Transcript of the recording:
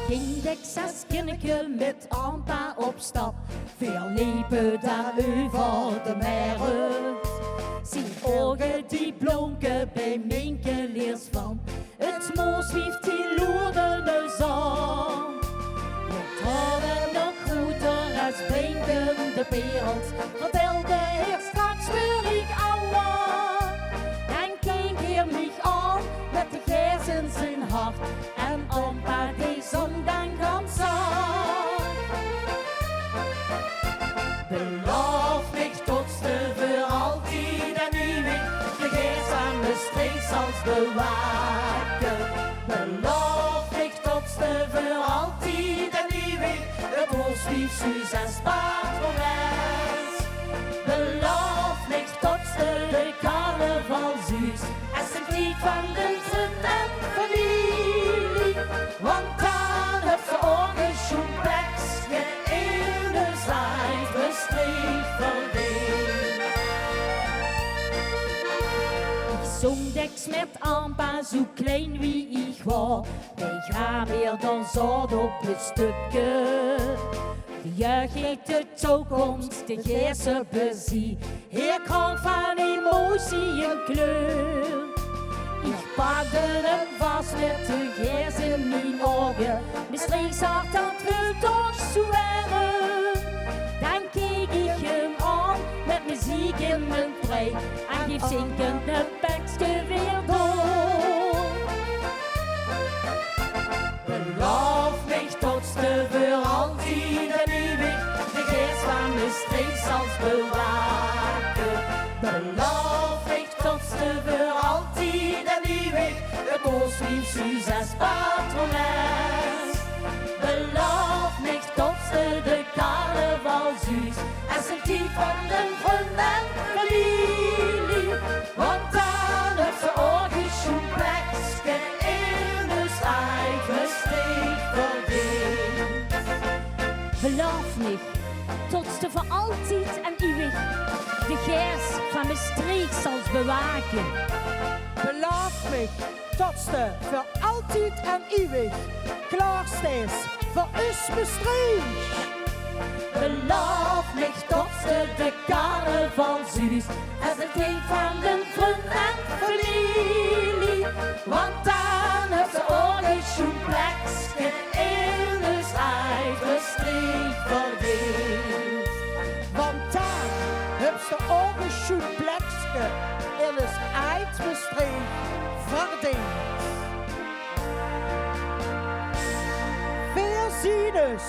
ging Texas kindje met Ampa op stap. Veel liepen daar over de meren. Zijn ogen die blonken bij Minke leers van. Het moos wieft die loerde de zon. Het hadden nog groter als Minke de wereld. Vertelde hij straks weer ik ouwe. En keek hij mich aan met de geest in zijn hart. En Ampa die zong dan ganz zacht. Beloof mich trotste voor altijd en eeuwig, de geest aan de streek zal bewaken. Beloof mich trotste voor altijd en eeuwig, het ons lief Suus patrones. Beloof mich trotste de carnaval Suus, es een tijd van de vriend en familie, want dan heb ze ogen schoen plekje in de zijt bestreek verdient. Ik zong deks met Ampa zo klein wie ik was, wij gaan meer dan zout op het stukje. Je geeft de toekomst, de geesse bezie, hier krank van emotie en kleur. Ik pakte hem vast met de geest in mijn ogen, misschien zag dat we toch zo werden. Dan keek ik hem aan met muziek in mijn brein en geef zinkend de teksten weer door. Beloof mich trotste voor altijd en eeuwig, de geest van de streek zal bewaken. Beloof mich trotste voor altijd en eeuwig, het ons lief Suus patrones. Beloof mich trotste de carnaval Suus, es een tijd van de vriend en familie, want dan heb ze ogen schoen plekje in de eigen streek verdient. Beloof mich trotste voor altijd en eeuwig, de geest van mijn streek zal bewaken. Beloof mich trotste voor altijd en eeuwig, klaar steeds voor ons bestreek. Beloof mich trotste de carnaval Suus, es een tijd van de vriend en familie, want dan heb ze ogen schoen plekje in de eigen streek verdient. Want dan heb ze ogen schoen plekje in het eigen streek verdient. Veel zienus.